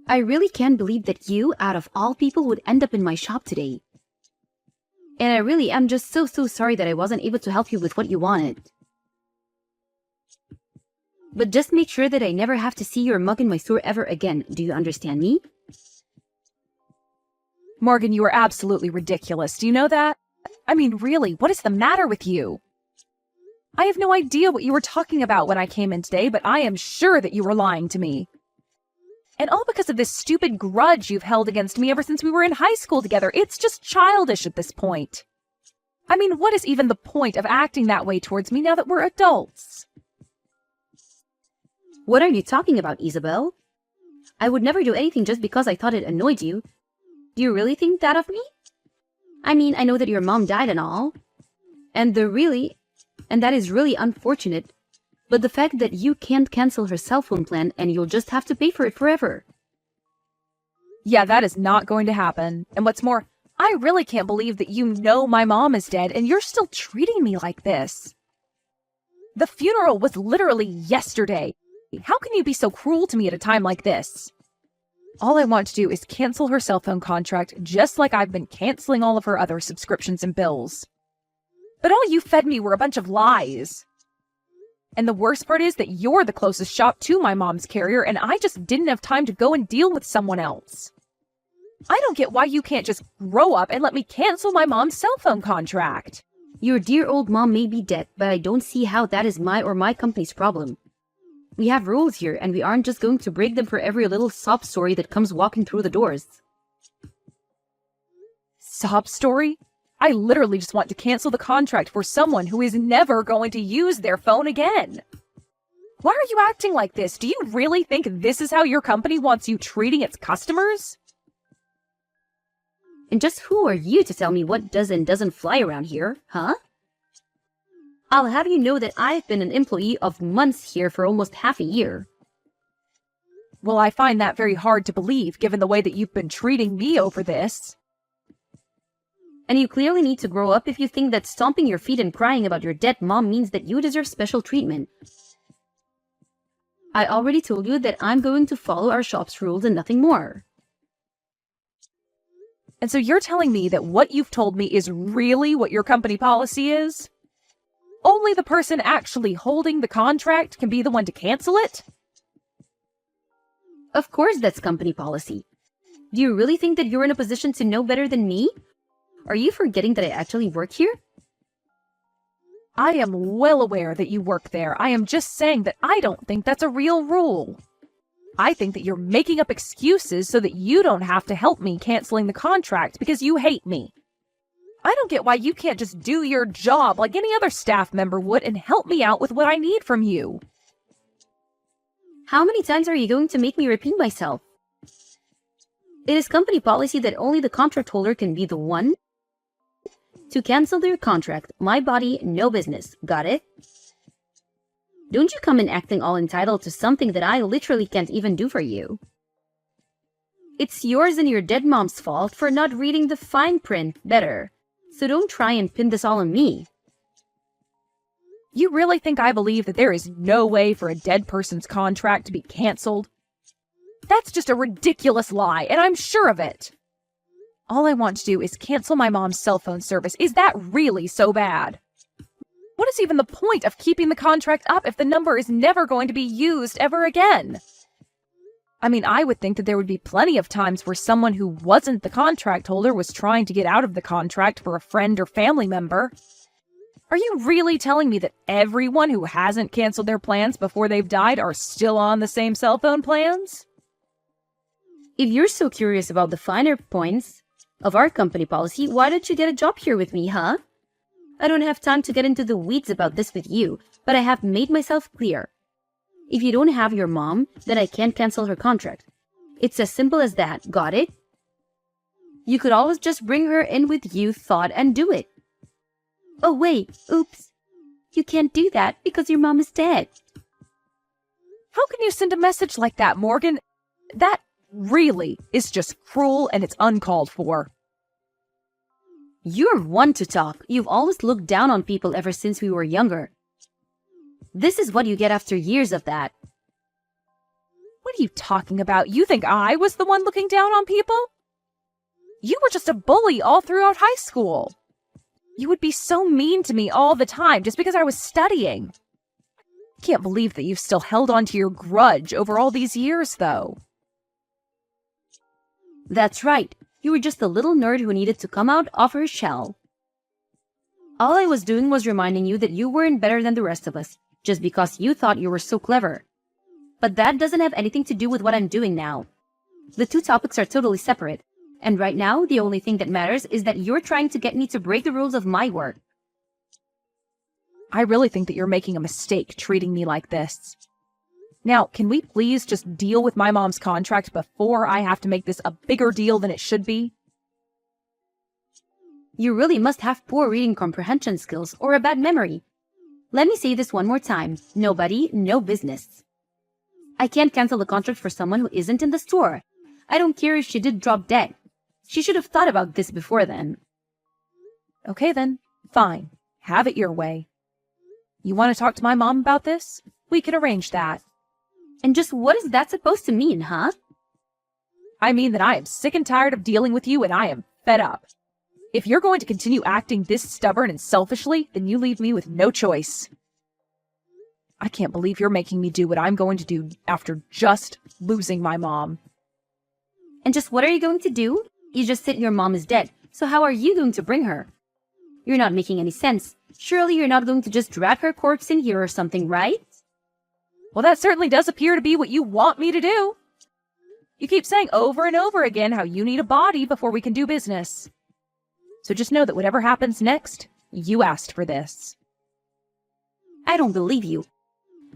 I really can't believe that you, out of all people, would end up in my shop today. And I really am just so sorry that I wasn't able to help you with what you wanted. But just make sure that I never have to see your mug in my store ever again. Do you understand me? Morgan, you are absolutely ridiculous. Do you know that? I mean, really, what is the matter with you? I have no idea what you were talking about when I came in today, but I am sure that you were lying to me. And all because of this stupid grudge you've held against me ever since we were in high school together. It's just childish at this point. I mean, what is even the point of acting that way towards me now that we're adults? What are you talking about, Isabel? I would never do anything just because I thought it annoyed you. Do you really think that of me? I mean, I know that your mom died and all. And that is really unfortunate. But the fact that you can't cancel her cell phone plan and you'll just have to pay for it forever. Yeah, that is not going to happen. And what's more, I really can't believe that you know my mom is dead and you're still treating me like this. The funeral was literally yesterday. How can you be so cruel to me at a time like this? All I want to do is cancel her cell phone contract just like I've been canceling all of her other subscriptions and bills. But all you fed me were a bunch of lies. And the worst part is that you're the closest shop to my mom's carrier, and I just didn't have time to go and deal with someone else. I don't get why you can't just grow up and let me cancel my mom's cell phone contract. Your dear old mom may be dead, but I don't see how that is my or my company's problem. We have rules here, and we aren't just going to break them for every little sob story that comes walking through the doors. Sob story? I literally just want to cancel the contract for someone who is never going to use their phone again. Why are you acting like this? Do you really think this is how your company wants you treating its customers? And just who are you to tell me what does and doesn't fly around here, huh? I'll have you know that I've been an employee of months here for almost half a year. Well, I find that very hard to believe, given the way that you've been treating me over this. And you clearly need to grow up if you think that stomping your feet and crying about your dead mom means that you deserve special treatment. I already told you that I'm going to follow our shop's rules and nothing more. And so you're telling me that what you've told me is really what your company policy is? Only the person actually holding the contract can be the one to cancel it? Of course that's company policy. Do you really think that you're in a position to know better than me? Are you forgetting that I actually work here? I am well aware that you work there. I am just saying that I don't think that's a real rule. I think that you're making up excuses so that you don't have to help me canceling the contract because you hate me. I don't get why you can't just do your job like any other staff member would and help me out with what I need from you. How many times are you going to make me repeat myself? It is company policy that only the contract holder can be the one to cancel their contract. My body, no business. Got it? Don't you come in acting all entitled to something that I literally can't even do for you. It's yours and your dead mom's fault for not reading the fine print better. So don't try and pin this all on me. You really think I believe that there is no way for a dead person's contract to be canceled? That's just a ridiculous lie, and I'm sure of it. All I want to do is cancel my mom's cell phone service. Is that really so bad? What is even the point of keeping the contract up if the number is never going to be used ever again? I mean, I would think that there would be plenty of times where someone who wasn't the contract holder was trying to get out of the contract for a friend or family member. Are you really telling me that everyone who hasn't canceled their plans before they've died are still on the same cell phone plans? If you're so curious about the finer points of our company policy, why don't you get a job here with me, huh? I don't have time to get into the weeds about this with you, but I have made myself clear. If you don't have your mom, then I can't cancel her contract. It's as simple as that, got it? You could always just bring her in with you, thought, and do it. Oh wait, oops. You can't do that because your mom is dead. How can you send a message like that, Morgan? That really is just cruel and it's uncalled for. You're one to talk. You've always looked down on people ever since we were younger. This is what you get after years of that. What are you talking about? You think I was the one looking down on people? You were just a bully all throughout high school. You would be so mean to me all the time just because I was studying. I can't believe that you've still held on to your grudge over all these years, though. That's right. You were just a little nerd who needed to come out of her shell. All I was doing was reminding you that you weren't better than the rest of us, just because you thought you were so clever. But that doesn't have anything to do with what I'm doing now. The two topics are totally separate, and right now the only thing that matters is that you're trying to get me to break the rules of my work. I really think that you're making a mistake treating me like this. Now, can we please just deal with my mom's contract before I have to make this a bigger deal than it should be? You really must have poor reading comprehension skills or a bad memory. Let me say this one more time. Nobody, no business. I can't cancel the contract for someone who isn't in the store. I don't care if she did drop dead. She should have thought about this before then. Okay then, fine. Have it your way. You want to talk to my mom about this? We can arrange that. And just what is that supposed to mean, huh? I mean that I am sick and tired of dealing with you and I am fed up. If you're going to continue acting this stubborn and selfishly, then you leave me with no choice. I can't believe you're making me do what I'm going to do after just losing my mom. And just what are you going to do? You just said your mom is dead, so how are you going to bring her? You're not making any sense. Surely you're not going to just drag her corpse in here or something, right? Well, that certainly does appear to be what you want me to do. You keep saying over and over again how you need a body before we can do business. So just know that whatever happens next, you asked for this. I don't believe you.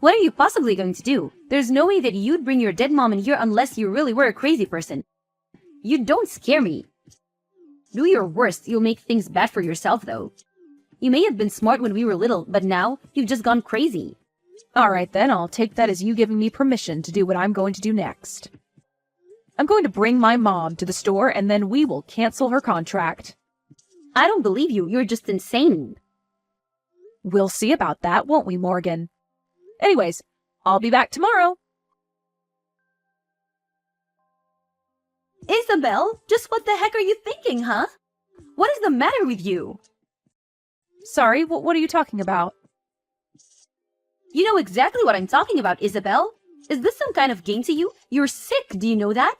What are you possibly going to do? There's no way that you'd bring your dead mom in here unless you really were a crazy person. You don't scare me. Do your worst, you'll make things bad for yourself though. You may have been smart when we were little, but now you've just gone crazy. All right then, I'll take that as you giving me permission to do what I'm going to do next. I'm going to bring my mom to the store and then we will cancel her contract. I don't believe you, you're just insane. We'll see about that, won't we, Morgan? Anyways, I'll be back tomorrow. Isabel, just what the heck are you thinking, huh? What is the matter with you? Sorry, what are you talking about? You know exactly what I'm talking about, Isabel. Is this some kind of game to you? You're sick, do you know that?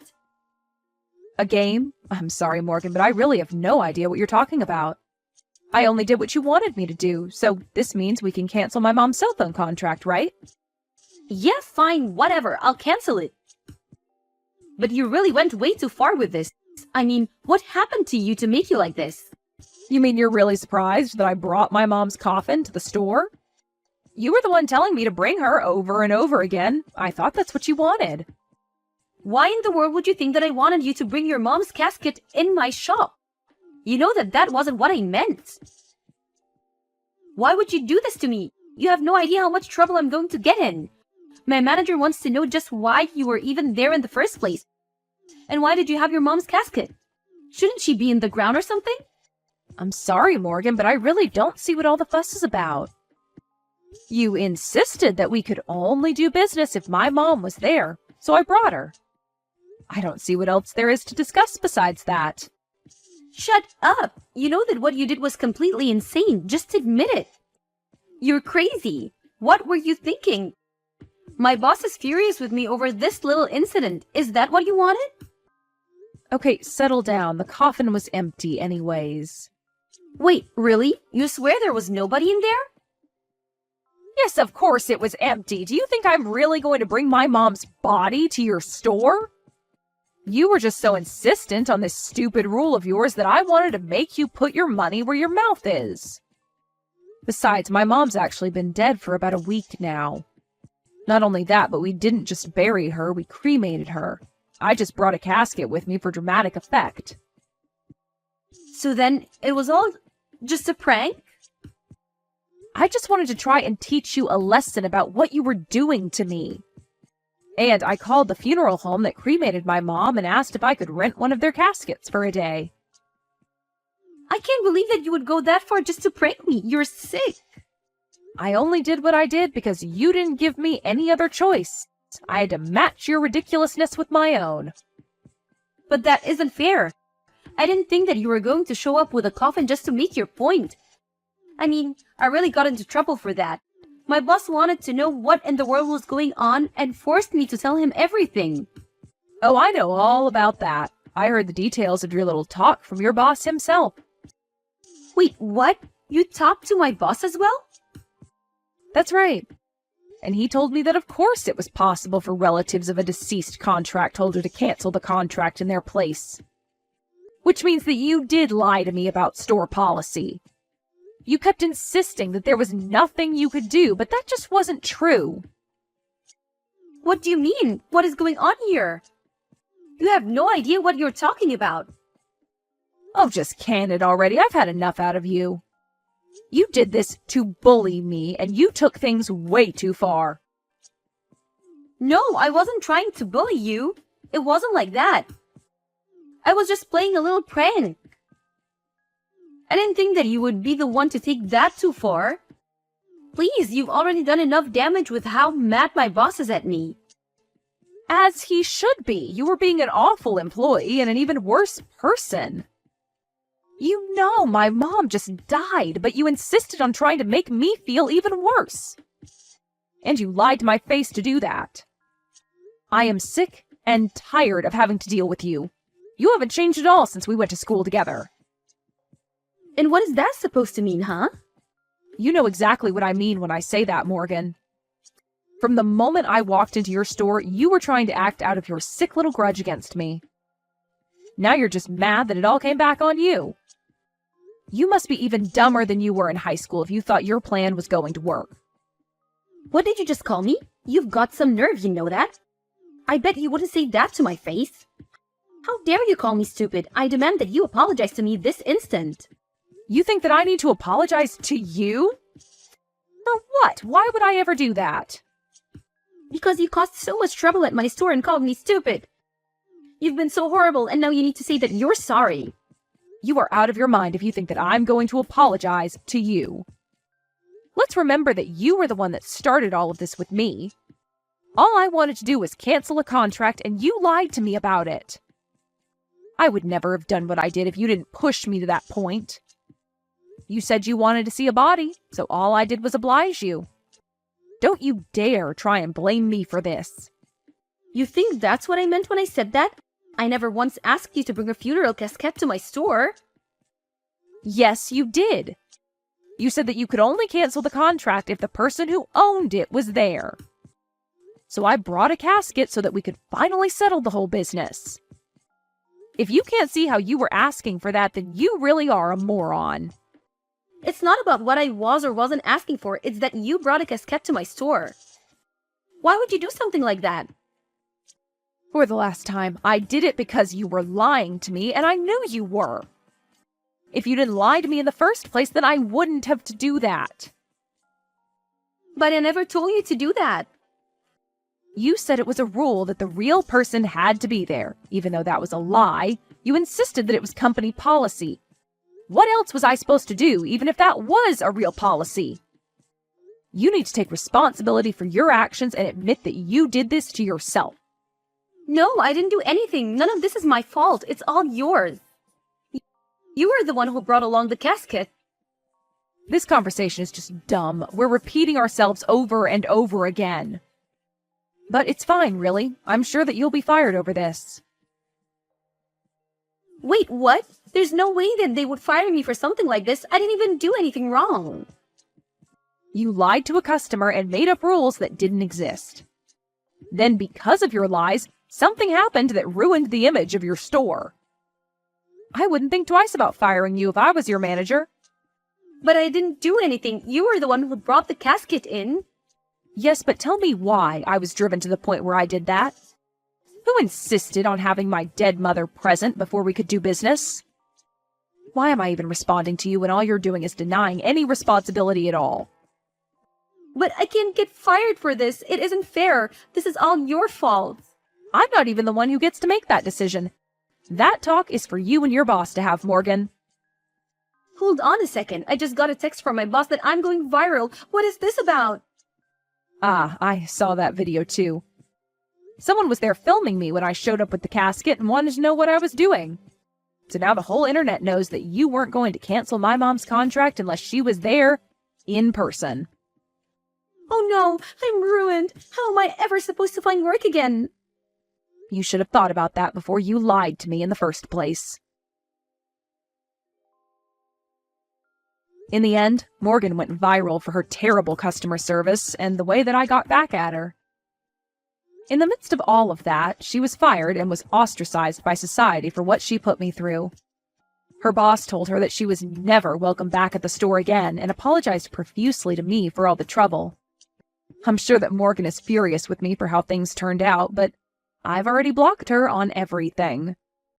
A game? I'm sorry, Morgan, but I really have no idea what you're talking about. I only did what you wanted me to do, so this means we can cancel my mom's cell phone contract, right? Yeah, fine, whatever, I'll cancel it. But you really went way too far with this. I mean, what happened to you to make you like this? You mean you're really surprised that I brought my mom's coffin to the store? You were the one telling me to bring her over and over again. I thought that's what you wanted. Why in the world would you think that I wanted you to bring your mom's casket in my shop? You know that that wasn't what I meant. Why would you do this to me? You have no idea how much trouble I'm going to get in. My manager wants to know just why you were even there in the first place. And why did you have your mom's casket? Shouldn't she be in the ground or something? I'm sorry, Morgan, but I really don't see what all the fuss is about. You insisted that we could only do business if my mom was there, so I brought her. I don't see what else there is to discuss besides that. Shut up! You know that what you did was completely insane. Just admit it. You're crazy. What were you thinking? My boss is furious with me over this little incident. Is that what you wanted? Okay, settle down. The coffin was empty anyways. Wait, really? You swear there was nobody in there? Yes, of course it was empty. Do you think I'm really going to bring my mom's body to your store? You were just so insistent on this stupid rule of yours that I wanted to make you put your money where your mouth is. Besides, my mom's actually been dead for about a week now. Not only that, but we didn't just bury her, we cremated her. I just brought a casket with me for dramatic effect. So then, it was all just a prank? I just wanted to try and teach you a lesson about what you were doing to me. And I called the funeral home that cremated my mom and asked if I could rent one of their caskets for a day. I can't believe that you would go that far just to prank me. You're sick. I only did what I did because you didn't give me any other choice. I had to match your ridiculousness with my own. But that isn't fair. I didn't think that you were going to show up with a coffin just to make your point. I mean, I really got into trouble for that. My boss wanted to know what in the world was going on and forced me to tell him everything. Oh, I know all about that. I heard the details of your little talk from your boss himself. Wait, what? You talked to my boss as well? That's right. And he told me that of course it was possible for relatives of a deceased contract holder to cancel the contract in their place. Which means that you did lie to me about store policy. You kept insisting that there was nothing you could do, but that just wasn't true. What do you mean? What is going on here? You have no idea what you're talking about. Oh, just can it already. I've had enough out of you. You did this to bully me, and you took things way too far. No, I wasn't trying to bully you. It wasn't like that. I was just playing a little prank. I didn't think that you would be the one to take that too far. Please, you've already done enough damage with how mad my boss is at me. As he should be. You were being an awful employee and an even worse person. You know my mom just died, but you insisted on trying to make me feel even worse. And you lied to my face to do that. I am sick and tired of having to deal with you. You haven't changed at all since we went to school together. And what is that supposed to mean, huh? You know exactly what I mean when I say that, Morgan. From the moment I walked into your store, you were trying to act out of your sick little grudge against me. Now you're just mad that it all came back on you. You must be even dumber than you were in high school if you thought your plan was going to work. What did you just call me? You've got some nerve, you know that? I bet you wouldn't say that to my face. How dare you call me stupid? I demand that you apologize to me this instant. You think that I need to apologize to you? For what? Why would I ever do that? Because you caused so much trouble at my store and called me stupid. You've been so horrible, and now you need to say that you're sorry. You are out of your mind if you think that I'm going to apologize to you. Let's remember that you were the one that started all of this with me. All I wanted to do was cancel a contract, and you lied to me about it. I would never have done what I did if you didn't push me to that point. You said you wanted to see a body, so all I did was oblige you. Don't you dare try and blame me for this. You think that's what I meant when I said that? I never once asked you to bring a funeral casket to my store. Yes, you did. You said that you could only cancel the contract if the person who owned it was there. So I brought a casket so that we could finally settle the whole business. If you can't see how you were asking for that, then you really are a moron. It's not about what I was or wasn't asking for, it's that you brought a casket to my store. Why would you do something like that? For the last time, I did it because you were lying to me, and I knew you were. If you didn't lie to me in the first place, then I wouldn't have to do that. But I never told you to do that. You said it was a rule that the real person had to be there. Even though that was a lie, you insisted that it was company policy. What else was I supposed to do, even if that was a real policy? You need to take responsibility for your actions and admit that you did this to yourself. No, I didn't do anything. None of this is my fault. It's all yours. You were the one who brought along the casket. This conversation is just dumb. We're repeating ourselves over and over again. But it's fine, really. I'm sure that you'll be fired over this. Wait, what? There's no way that they would fire me for something like this. I didn't even do anything wrong. You lied to a customer and made up rules that didn't exist. Then, because of your lies, something happened that ruined the image of your store. I wouldn't think twice about firing you if I was your manager. But I didn't do anything. You were the one who brought the casket in. Yes, but tell me why I was driven to the point where I did that. Who insisted on having my dead mother present before we could do business? Why am I even responding to you when all you're doing is denying any responsibility at all? But I can't get fired for this. It isn't fair. This is all your fault. I'm not even the one who gets to make that decision. That talk is for you and your boss to have, Morgan. Hold on a second. I just got a text from my boss that I'm going viral. What is this about? Ah, I saw that video too. Someone was there filming me when I showed up with the casket and wanted to know what I was doing. So now the whole internet knows that you weren't going to cancel my mom's contract unless she was there in person. Oh no, I'm ruined. How am I ever supposed to find work again? You should have thought about that before you lied to me in the first place. In the end, Morgan went viral for her terrible customer service and the way that I got back at her. In the midst of all of that, she was fired and was ostracized by society for what she put me through. Her boss told her that she was never welcome back at the store again and apologized profusely to me for all the trouble. I'm sure that Morgan is furious with me for how things turned out, but I've already blocked her on everything.